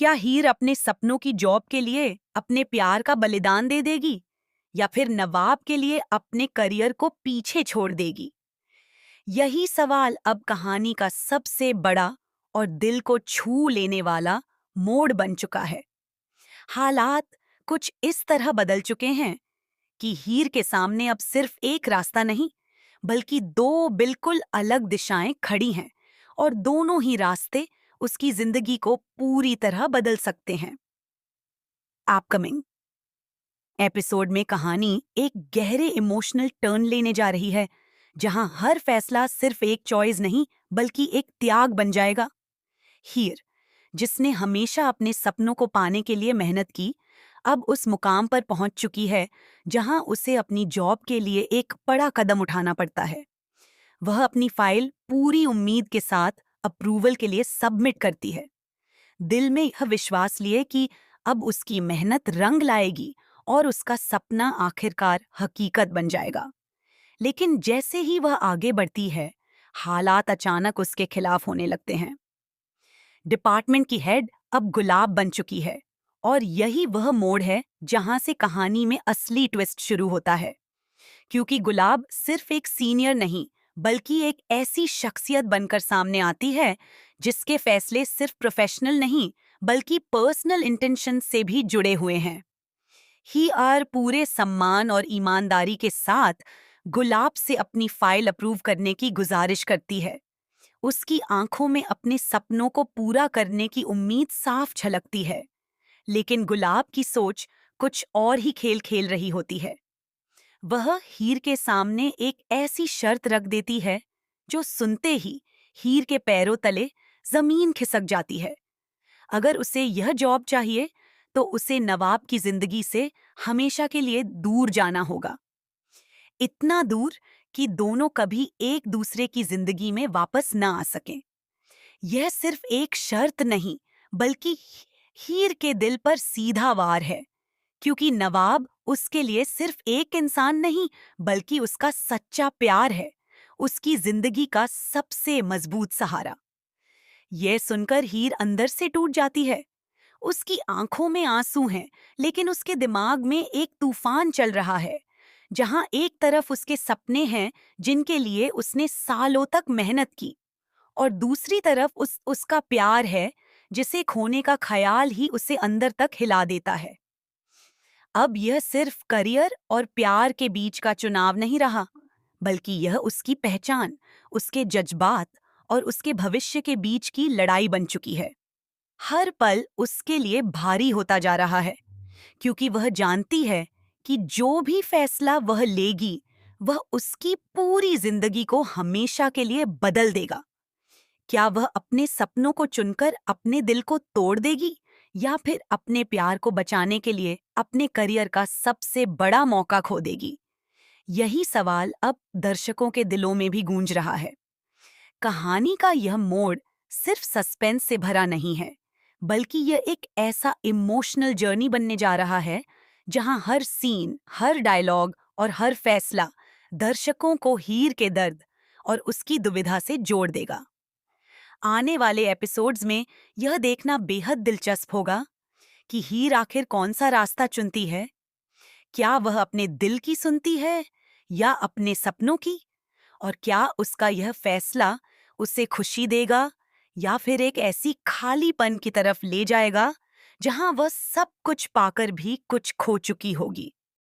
क्या हीर अपने सपनों की जॉब के लिए अपने प्यार का बलिदान दे देगी या फिर नवाब के लिए अपने करियर को पीछे छोड़ देगी? यही सवाल अब कहानी का सबसे बड़ा और दिल को छू लेने वाला मोड़ बन चुका है। हालात कुछ इस तरह बदल चुके हैं कि हीर के सामने अब सिर्फ एक रास्ता नहीं, बल्कि दो बिल्कुल अलग दिशाएं खड़ी हैं और दोनों ही रास्ते उसकी जिंदगी को पूरी तरह बदल सकते हैं। अपकमिंग एपिसोड में कहानी एक गहरे इमोशनल टर्न लेने जा रही है, जहां हर फैसला सिर्फ एक चॉइस नहीं बल्कि एक त्याग बन जाएगा। हीर, जिसने हमेशा अपने सपनों को पाने के लिए मेहनत की, अब उस मुकाम पर पहुंच चुकी है जहां उसे अपनी जॉब के लिए एक बड़ा कदम उठाना पड़ता है। वह अपनी फाइल पूरी उम्मीद के साथ अप्रूवल के लिए सबमिट करती है, दिल में यह विश्वास लिए कि अब उसकी मेहनत रंग लाएगी और उसका सपना आखिरकार हकीकत बन जाएगा। लेकिन जैसे ही वह आगे बढ़ती है, हालात अचानक उसके खिलाफ होने लगते हैं। डिपार्टमेंट की हेड अब गुलाब बन चुकी है और यही वह मोड़ है जहां से कहानी में असली ट्विस्ट शुरू होता है। क्योंकि गुलाब सिर्फ एक सीनियर नहीं, बल्कि एक ऐसी शख्सियत बनकर सामने आती है जिसके फैसले सिर्फ प्रोफेशनल नहीं बल्कि पर्सनल इंटेंशन से भी जुड़े हुए हैं। ही आर पूरे सम्मान और ईमानदारी के साथ गुलाब से अपनी फाइल अप्रूव करने की गुजारिश करती है। उसकी आंखों में अपने सपनों को पूरा करने की उम्मीद साफ झलकती है, लेकिन गुलाब की सोच कुछ और ही खेल खेल रही होती है। वह हीर के सामने एक ऐसी शर्त रख देती है जो सुनते ही हीर के पैरों तले जमीन खिसक जाती है। अगर उसे यह जॉब चाहिए तो उसे नवाब की जिंदगी से हमेशा के लिए दूर जाना होगा, इतना दूर कि दोनों कभी एक दूसरे की जिंदगी में वापस न आ सकें। यह सिर्फ एक शर्त नहीं, बल्कि हीर के दिल पर सीधा वार है, क्योंकि नवाब उसके लिए सिर्फ एक इंसान नहीं बल्कि उसका सच्चा प्यार है, उसकी जिंदगी का सबसे मजबूत सहारा। यह सुनकर हीर अंदर से टूट जाती है। उसकी आंखों में आंसू हैं, लेकिन उसके दिमाग में एक तूफान चल रहा है, जहां एक तरफ उसके सपने हैं जिनके लिए उसने सालों तक मेहनत की, और दूसरी तरफ उसका प्यार है जिसे खोने का ख्याल ही उसे अंदर तक हिला देता है। अब यह सिर्फ करियर और प्यार के बीच का चुनाव नहीं रहा, बल्कि यह उसकी पहचान, उसके जज्बात और उसके भविष्य के बीच की लड़ाई बन चुकी है। हर पल उसके लिए भारी होता जा रहा है, क्योंकि वह जानती है कि जो भी फैसला वह लेगी, वह उसकी पूरी जिंदगी को हमेशा के लिए बदल देगा। क्या वह अपने सपनों को चुनकर अपने दिल को तोड़ देगी, या फिर अपने प्यार को बचाने के लिए अपने करियर का सबसे बड़ा मौका खो देगी? यही सवाल अब दर्शकों के दिलों में भी गूंज रहा है। कहानी का यह मोड़ सिर्फ सस्पेंस से भरा नहीं है, बल्कि यह एक ऐसा इमोशनल जर्नी बनने जा रहा है जहां हर सीन, हर डायलॉग और हर फैसला दर्शकों को हीर के दर्द और उसकी दुविधा से जोड़ देगा। आने वाले एपिसोड्स में यह देखना बेहद दिलचस्प होगा कि हीर आखिर कौन सा रास्ता चुनती है। क्या वह अपने दिल की सुनती है या अपने सपनों की? और क्या उसका यह फैसला उसे खुशी देगा या फिर एक ऐसी खालीपन की तरफ ले जाएगा जहां वह सब कुछ पाकर भी कुछ खो चुकी होगी?